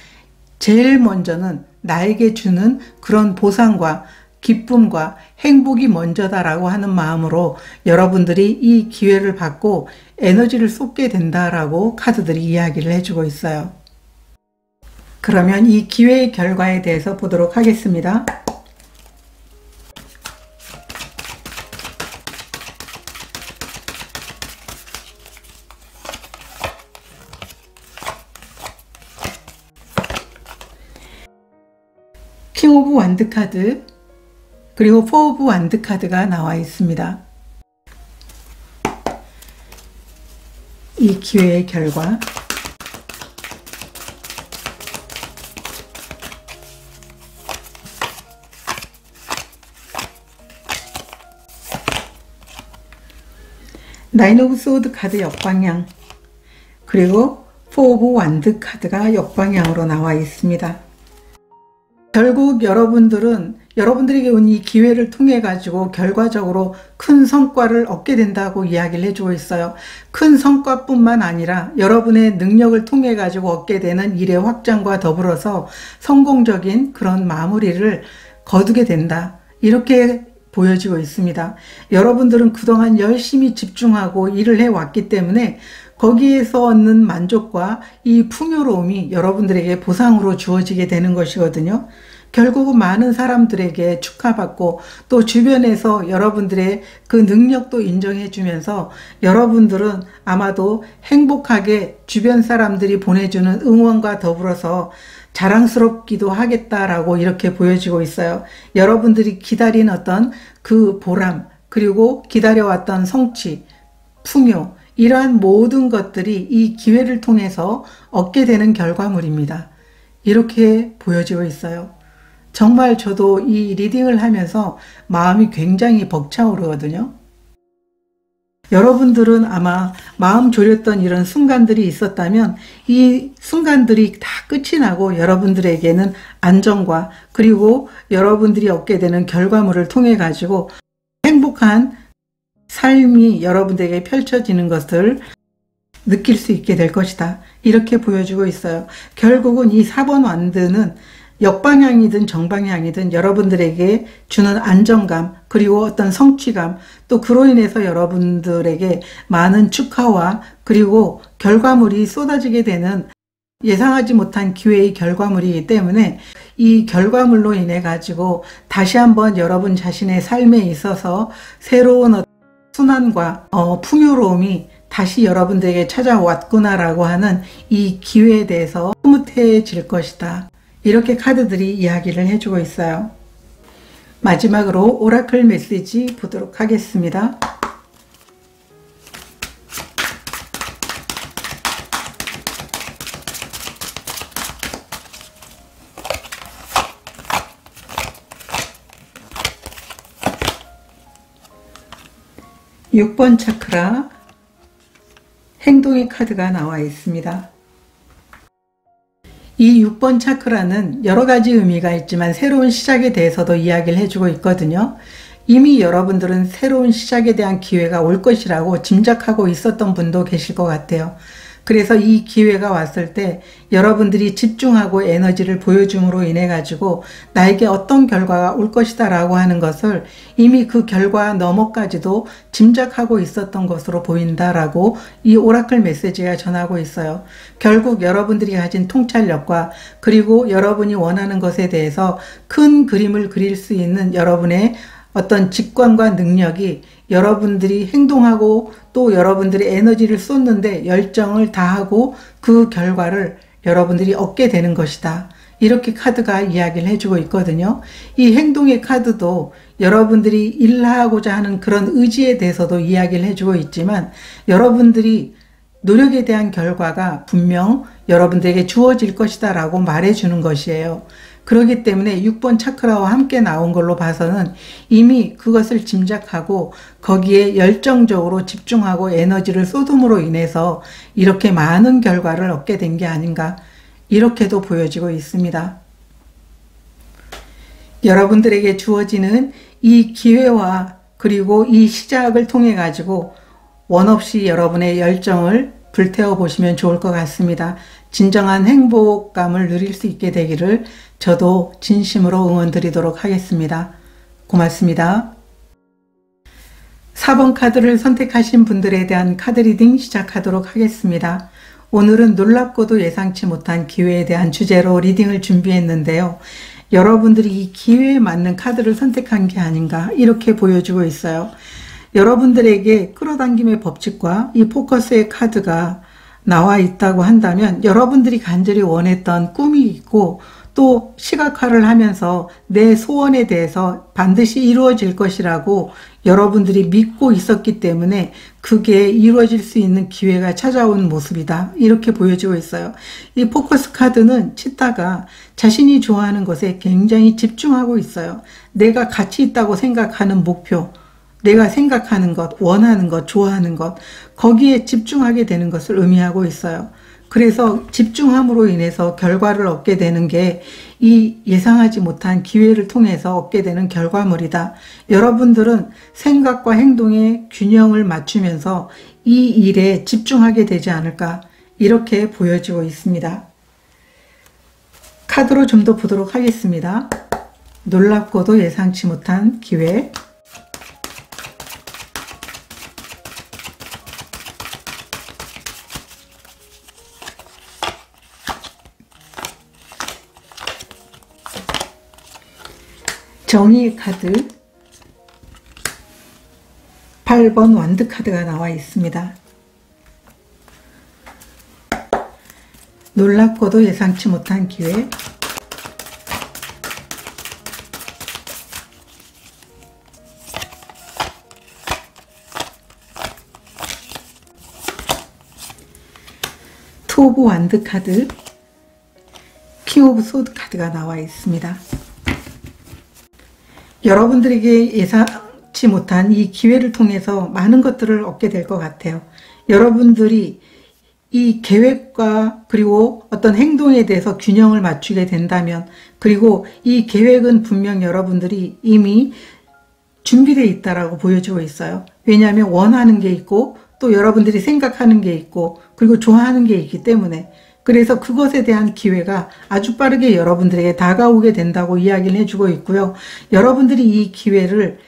제일 먼저는 나에게 주는 그런 보상과 기쁨과 행복이 먼저다라고 하는 마음으로 여러분들이 이 기회를 받고 에너지를 쏟게 된다라고 카드들이 이야기를 해주고 있어요. 그러면 이 기회의 결과에 대해서 보도록 하겠습니다. 킹 오브 완드 카드 그리고 4 오브 완드 카드가 나와 있습니다. 이 기회의 결과 나인 오브 소드 카드 역방향 그리고 4 오브 완드 카드가 역방향으로 나와 있습니다. 결국 여러분들에게 온 이 기회를 통해 가지고 결과적으로 큰 성과를 얻게 된다고 이야기를 해주고 있어요. 큰 성과뿐만 아니라 여러분의 능력을 통해 가지고 얻게 되는 일의 확장과 더불어서 성공적인 그런 마무리를 거두게 된다. 이렇게 보여지고 있습니다. 여러분들은 그동안 열심히 집중하고 일을 해왔기 때문에 거기에서 얻는 만족과 이 풍요로움이 여러분들에게 보상으로 주어지게 되는 것이거든요. 결국은 많은 사람들에게 축하받고 또 주변에서 여러분들의 그 능력도 인정해 주면서 여러분들은 아마도 행복하게 주변 사람들이 보내주는 응원과 더불어서 자랑스럽기도 하겠다라고 이렇게 보여지고 있어요. 여러분들이 기다린 어떤 그 보람 그리고 기다려왔던 성취, 풍요 이러한 모든 것들이 이 기회를 통해서 얻게 되는 결과물입니다. 이렇게 보여지고 있어요. 정말 저도 이 리딩을 하면서 마음이 굉장히 벅차오르거든요. 여러분들은 아마 마음 졸였던 이런 순간들이 있었다면 이 순간들이 다 끝이 나고 여러분들에게는 안정과 그리고 여러분들이 얻게 되는 결과물을 통해 가지고 행복한 삶이 여러분들에게 펼쳐지는 것을 느낄 수 있게 될 것이다. 이렇게 보여주고 있어요. 결국은 이 4번 완드는 역방향이든 정방향이든 여러분들에게 주는 안정감 그리고 어떤 성취감 또 그로 인해서 여러분들에게 많은 축하와 그리고 결과물이 쏟아지게 되는 예상하지 못한 기회의 결과물이기 때문에 이 결과물로 인해 가지고 다시 한번 여러분 자신의 삶에 있어서 새로운 순환과 풍요로움이 다시 여러분들에게 찾아왔구나라고 하는 이 기회에 대해서 흐뭇해질 것이다. 이렇게 카드들이 이야기를 해주고 있어요. 마지막으로 오라클 메시지 보도록 하겠습니다. (6번) 차크라 행동의 카드가 나와 있습니다. 이 6번 차크라는 여러 가지 의미가 있지만 새로운 시작에 대해서도 이야기를 해주고 있거든요. 이미 여러분들은 새로운 시작에 대한 기회가 올 것이라고 짐작하고 있었던 분도 계실 것 같아요. 그래서 이 기회가 왔을 때 여러분들이 집중하고 에너지를 보여줌으로 인해 가지고 나에게 어떤 결과가 올 것이다 라고 하는 것을 이미 그 결과 너머까지도 짐작하고 있었던 것으로 보인다라고 이 오라클 메시지가 전하고 있어요. 결국 여러분들이 가진 통찰력과 그리고 여러분이 원하는 것에 대해서 큰 그림을 그릴 수 있는 여러분의 어떤 직관과 능력이 여러분들이 행동하고 또 여러분들이 에너지를 쏟는데 열정을 다하고 그 결과를 여러분들이 얻게 되는 것이다. 이렇게 카드가 이야기를 해주고 있거든요. 이 행동의 카드도 여러분들이 일하고자 하는 그런 의지에 대해서도 이야기를 해주고 있지만 여러분들이 노력에 대한 결과가 분명 여러분들에게 주어질 것이다 라고 말해주는 것이에요. 그렇기 때문에 6번 차크라와 함께 나온 걸로 봐서는 이미 그것을 짐작하고 거기에 열정적으로 집중하고 에너지를 쏟음으로 인해서 이렇게 많은 결과를 얻게 된 게 아닌가, 이렇게도 보여지고 있습니다. 여러분들에게 주어지는 이 기회와 그리고 이 시작을 통해 가지고 원 없이 여러분의 열정을 불태워 보시면 좋을 것 같습니다. 진정한 행복감을 누릴 수 있게 되기를 저도 진심으로 응원 드리도록 하겠습니다. 고맙습니다. 4번 카드를 선택하신 분들에 대한 카드 리딩 시작하도록 하겠습니다. 오늘은 놀랍고도 예상치 못한 기회에 대한 주제로 리딩을 준비했는데요. 여러분들이 이 기회에 맞는 카드를 선택한 게 아닌가, 이렇게 보여주고 있어요. 여러분들에게 끌어당김의 법칙과 이 포커스의 카드가 나와 있다고 한다면 여러분들이 간절히 원했던 꿈이 있고 또 시각화를 하면서 내 소원에 대해서 반드시 이루어질 것이라고 여러분들이 믿고 있었기 때문에 그게 이루어질 수 있는 기회가 찾아온 모습이다, 이렇게 보여지고 있어요. 이 포커스 카드는 치타가 자신이 좋아하는 것에 굉장히 집중하고 있어요. 내가 가치 있다고 생각하는 목표, 내가 생각하는 것, 원하는 것, 좋아하는 것, 거기에 집중하게 되는 것을 의미하고 있어요. 그래서 집중함으로 인해서 결과를 얻게 되는 게 이 예상하지 못한 기회를 통해서 얻게 되는 결과물이다. 여러분들은 생각과 행동의 균형을 맞추면서 이 일에 집중하게 되지 않을까, 이렇게 보여지고 있습니다. 카드로 좀 더 보도록 하겠습니다. 놀랍고도 예상치 못한 기회. 정의의 카드, 8번 완드 카드가 나와 있습니다. 놀랍고도 예상치 못한 기회. 투 오브 완드 카드, 킹 오브 소드 카드가 나와 있습니다. 여러분들에게 예상치 못한 이 기회를 통해서 많은 것들을 얻게 될 것 같아요. 여러분들이 이 계획과 그리고 어떤 행동에 대해서 균형을 맞추게 된다면, 그리고 이 계획은 분명 여러분들이 이미 준비되어 있다라고 보여주고 있어요. 왜냐하면 원하는 게 있고 또 여러분들이 생각하는 게 있고 그리고 좋아하는 게 있기 때문에, 그래서 그것에 대한 기회가 아주 빠르게 여러분들에게 다가오게 된다고 이야기를 해주고 있고요. 여러분들이 이 기회를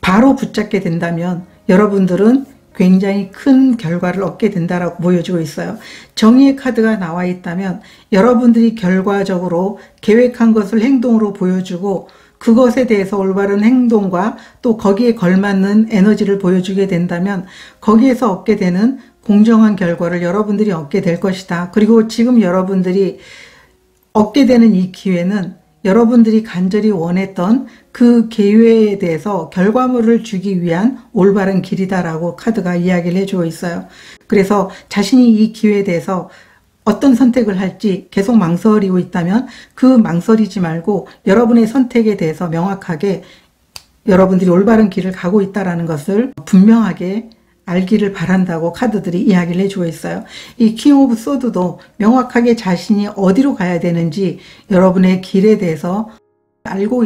바로 붙잡게 된다면 여러분들은 굉장히 큰 결과를 얻게 된다라고 보여주고 있어요. 정의의 카드가 나와 있다면 여러분들이 결과적으로 계획한 것을 행동으로 보여주고 그것에 대해서 올바른 행동과 또 거기에 걸맞는 에너지를 보여주게 된다면 거기에서 얻게 되는 공정한 결과를 여러분들이 얻게 될 것이다. 그리고 지금 여러분들이 얻게 되는 이 기회는 여러분들이 간절히 원했던 그 기회에 대해서 결과물을 주기 위한 올바른 길이다라고 카드가 이야기를 해주고 있어요. 그래서 자신이 이 기회에 대해서 어떤 선택을 할지 계속 망설이고 있다면 그 망설이지 말고 여러분의 선택에 대해서 명확하게 여러분들이 올바른 길을 가고 있다는 것을 분명하게 알기를 바란다고 카드들이 이야기를 해주고 있어요. 이 킹 오브 소드도 명확하게 자신이 어디로 가야 되는지 여러분의 길에 대해서 알고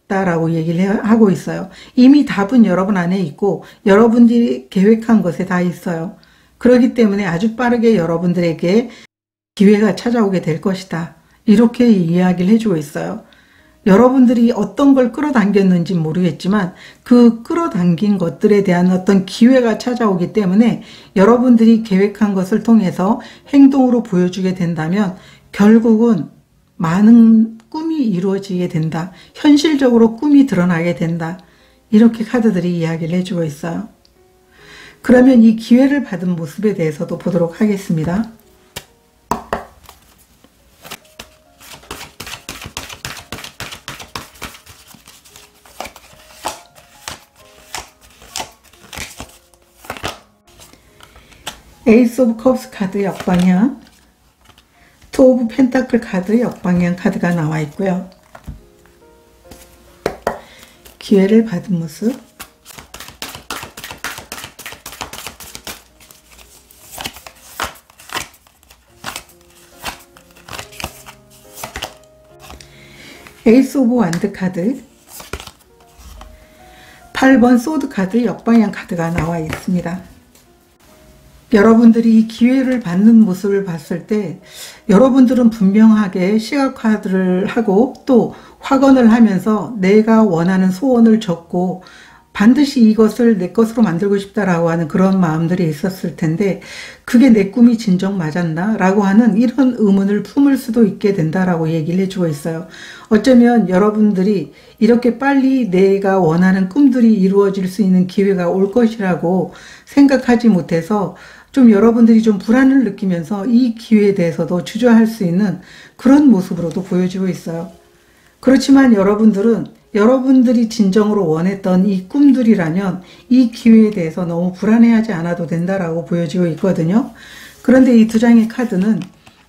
있다라고 얘기를 하고 있어요. 이미 답은 여러분 안에 있고 여러분들이 계획한 것에 다 있어요. 그렇기 때문에 아주 빠르게 여러분들에게 기회가 찾아오게 될 것이다. 이렇게 이야기를 해주고 있어요. 여러분들이 어떤 걸 끌어당겼는지 모르겠지만 그 끌어당긴 것들에 대한 어떤 기회가 찾아오기 때문에 여러분들이 계획한 것을 통해서 행동으로 보여주게 된다면 결국은 많은 꿈이 이루어지게 된다. 현실적으로 꿈이 드러나게 된다. 이렇게 카드들이 이야기를 해주고 있어요. 그러면 이 기회를 받은 모습에 대해서도 보도록 하겠습니다. 에이스 오브 컵스 카드 역방향, 투 오브 펜타클 카드 역방향 카드가 나와 있고요. 기회를 받은 모습, 에이스 오브 완드 카드, 8번 소드 카드 역방향 카드가 나와 있습니다. 여러분들이 이 기회를 받는 모습을 봤을 때 여러분들은 분명하게 시각화를 하고 또 확언을 하면서 내가 원하는 소원을 적고 반드시 이것을 내 것으로 만들고 싶다라고 하는 그런 마음들이 있었을 텐데 그게 내 꿈이 진정 맞았나? 라고 하는 이런 의문을 품을 수도 있게 된다라고 얘기를 해주고 있어요. 어쩌면 여러분들이 이렇게 빨리 내가 원하는 꿈들이 이루어질 수 있는 기회가 올 것이라고 생각하지 못해서 좀 여러분들이 좀 불안을 느끼면서 이 기회에 대해서도 주저할 수 있는 그런 모습으로도 보여지고 있어요. 그렇지만 여러분들이 진정으로 원했던 이 꿈들이라면 이 기회에 대해서 너무 불안해하지 않아도 된다라고 보여지고 있거든요. 그런데 이 두 장의 카드는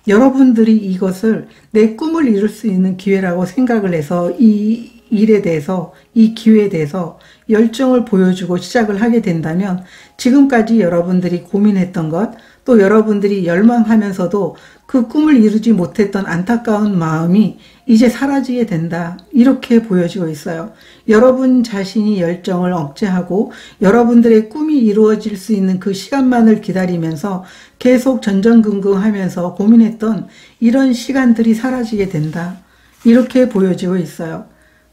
여러분들이 이것을 내 꿈을 이룰 수 있는 기회라고 생각을 해서 이 일에 대해서, 이 기회에 대해서 열정을 보여주고 시작을 하게 된다면 지금까지 여러분들이 고민했던 것, 또 여러분들이 열망하면서도 그 꿈을 이루지 못했던 안타까운 마음이 이제 사라지게 된다. 이렇게 보여지고 있어요. 여러분 자신이 열정을 억제하고 여러분들의 꿈이 이루어질 수 있는 그 시간만을 기다리면서 계속 전전긍긍하면서 고민했던 이런 시간들이 사라지게 된다. 이렇게 보여지고 있어요.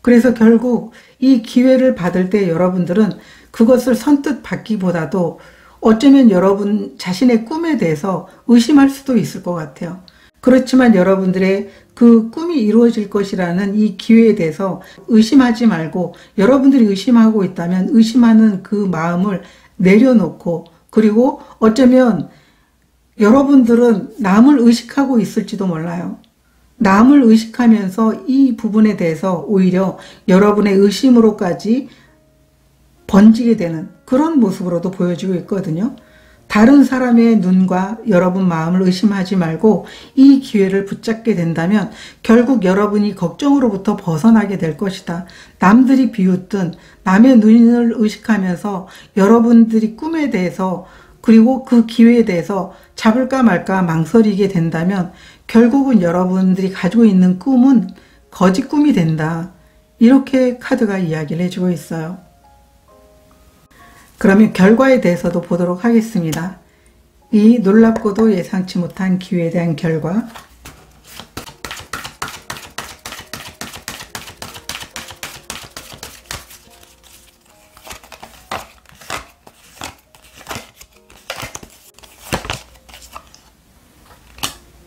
그래서 결국 이 기회를 받을 때 여러분들은 그것을 선뜻 받기보다도 어쩌면 여러분 자신의 꿈에 대해서 의심할 수도 있을 것 같아요. 그렇지만 여러분들의 그 꿈이 이루어질 것이라는 이 기회에 대해서 의심하지 말고 여러분들이 의심하고 있다면 의심하는 그 마음을 내려놓고 그리고 어쩌면 여러분들은 남을 의식하고 있을지도 몰라요. 남을 의식하면서 이 부분에 대해서 오히려 여러분의 의심으로까지 번지게 되는 그런 모습으로도 보여지고 있거든요. 다른 사람의 눈과 여러분 마음을 의심하지 말고 이 기회를 붙잡게 된다면 결국 여러분이 걱정으로부터 벗어나게 될 것이다. 남들이 비웃든 남의 눈을 의식하면서 여러분들이 꿈에 대해서 그리고 그 기회에 대해서 잡을까 말까 망설이게 된다면 결국은 여러분들이 가지고 있는 꿈은 거짓 꿈이 된다. 이렇게 카드가 이야기를 해주고 있어요. 그러면 결과에 대해서도 보도록 하겠습니다. 이 놀랍고도 예상치 못한 기회에 대한 결과.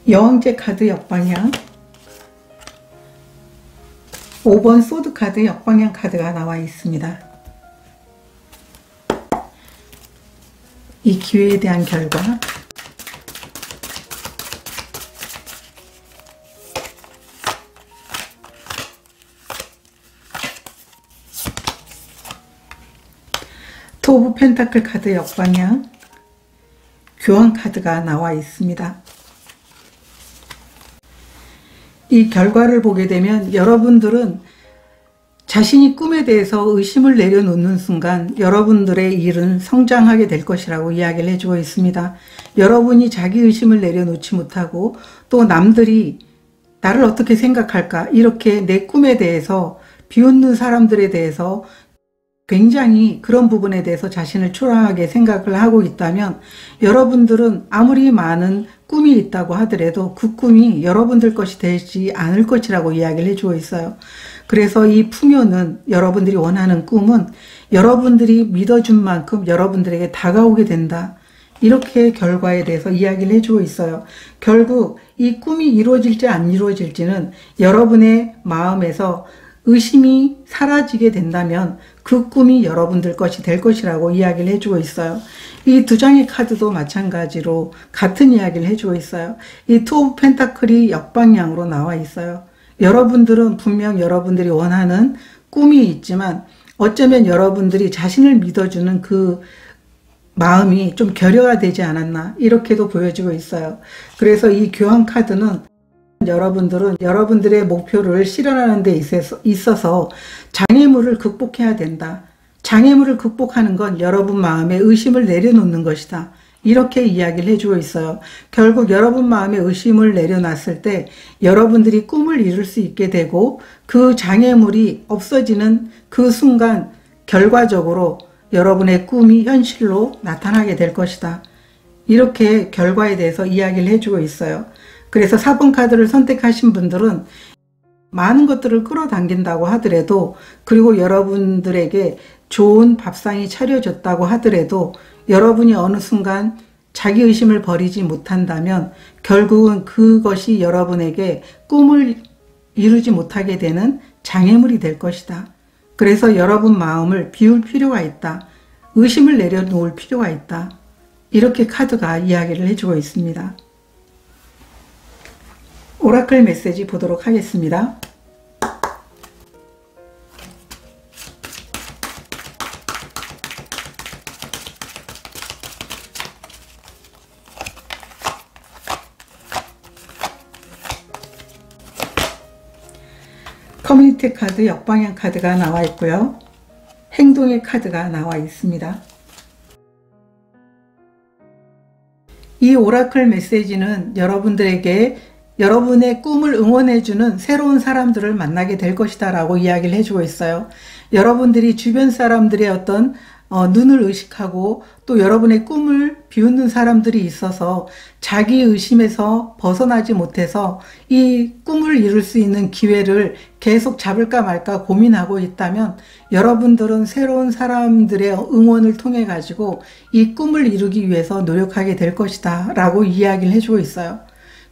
여왕제 카드 역방향, 5번 소드 카드 역방향 카드가 나와 있습니다. 이 기회에 대한 결과. 투 오브 펜타클 카드 역방향, 교황 카드가 나와 있습니다. 이 결과를 보게 되면 여러분들은 자신이 꿈에 대해서 의심을 내려놓는 순간 여러분들의 일은 성장하게 될 것이라고 이야기를 해주고 있습니다. 여러분이 자기 의심을 내려놓지 못하고 또 남들이 나를 어떻게 생각할까 이렇게 내 꿈에 대해서 비웃는 사람들에 대해서 굉장히 그런 부분에 대해서 자신을 초라하게 생각을 하고 있다면 여러분들은 아무리 많은 꿈이 있다고 하더라도 그 꿈이 여러분들 것이 되지 않을 것이라고 이야기를 해주고 있어요. 그래서 이 풍요는, 여러분들이 원하는 꿈은 여러분들이 믿어준 만큼 여러분들에게 다가오게 된다. 이렇게 결과에 대해서 이야기를 해주고 있어요. 결국 이 꿈이 이루어질지 안 이루어질지는 여러분의 마음에서 의심이 사라지게 된다면 그 꿈이 여러분들 것이 될 것이라고 이야기를 해주고 있어요. 이 두 장의 카드도 마찬가지로 같은 이야기를 해주고 있어요. 이 투 오브 펜타클이 역방향으로 나와 있어요. 여러분들은 분명 여러분들이 원하는 꿈이 있지만 어쩌면 여러분들이 자신을 믿어주는 그 마음이 좀 결여가 되지 않았나, 이렇게도 보여지고 있어요. 그래서 이 교황 카드는 여러분들은 여러분들의 목표를 실현하는 데 있어서 장애물을 극복해야 된다. 장애물을 극복하는 건 여러분 마음에 의심을 내려놓는 것이다. 이렇게 이야기를 해주고 있어요. 결국 여러분 마음에 의심을 내려놨을 때 여러분들이 꿈을 이룰 수 있게 되고 그 장애물이 없어지는 그 순간 결과적으로 여러분의 꿈이 현실로 나타나게 될 것이다. 이렇게 결과에 대해서 이야기를 해주고 있어요. 그래서 4번 카드를 선택하신 분들은 많은 것들을 끌어당긴다고 하더라도, 그리고 여러분들에게 좋은 밥상이 차려졌다고 하더라도 여러분이 어느 순간 자기의심을 버리지 못한다면 결국은 그것이 여러분에게 꿈을 이루지 못하게 되는 장애물이 될 것이다. 그래서 여러분 마음을 비울 필요가 있다. 의심을 내려놓을 필요가 있다. 이렇게 카드가 이야기를 해주고 있습니다. 오라클 메시지 보도록 하겠습니다. 커뮤니티 카드, 역방향 카드가 나와 있고요. 행동의 카드가 나와 있습니다. 이 오라클 메시지는 여러분들에게 여러분의 꿈을 응원해주는 새로운 사람들을 만나게 될 것이다 라고 이야기를 해주고 있어요. 여러분들이 주변 사람들의 어떤 눈을 의식하고 또 여러분의 꿈을 비웃는 사람들이 있어서 자기 의심에서 벗어나지 못해서 이 꿈을 이룰 수 있는 기회를 계속 잡을까 말까 고민하고 있다면 여러분들은 새로운 사람들의 응원을 통해 가지고 이 꿈을 이루기 위해서 노력하게 될 것이다 라고 이야기를 해주고 있어요.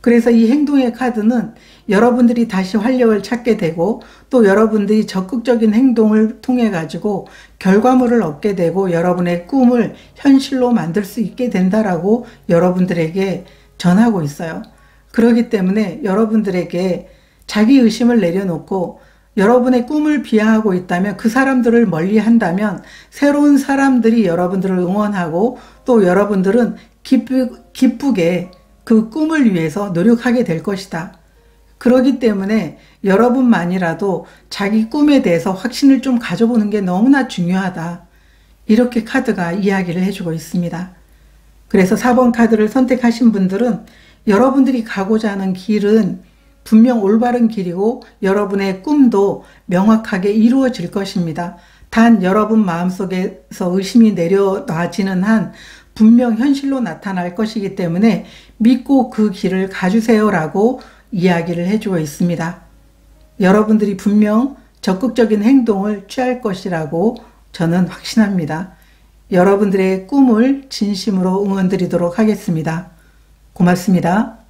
그래서 이 행동의 카드는 여러분들이 다시 활력을 찾게 되고 또 여러분들이 적극적인 행동을 통해 가지고 결과물을 얻게 되고 여러분의 꿈을 현실로 만들 수 있게 된다라고 여러분들에게 전하고 있어요. 그렇기 때문에 여러분들에게 자기 의심을 내려놓고 여러분의 꿈을 비하하고 있다면 그 사람들을 멀리 한다면 새로운 사람들이 여러분들을 응원하고 또 여러분들은 기쁘게 그 꿈을 위해서 노력하게 될 것이다. 그렇기 때문에 여러분만이라도 자기 꿈에 대해서 확신을 좀 가져보는 게 너무나 중요하다. 이렇게 카드가 이야기를 해주고 있습니다. 그래서 4번 카드를 선택하신 분들은 여러분들이 가고자 하는 길은 분명 올바른 길이고 여러분의 꿈도 명확하게 이루어질 것입니다. 단 여러분 마음속에서 의심이 내려놔지는 한 분명 현실로 나타날 것이기 때문에 믿고 그 길을 가주세요 라고 이야기를 해주고 있습니다. 여러분들이 분명 적극적인 행동을 취할 것이라고 저는 확신합니다. 여러분들의 꿈을 진심으로 응원드리도록 하겠습니다. 고맙습니다.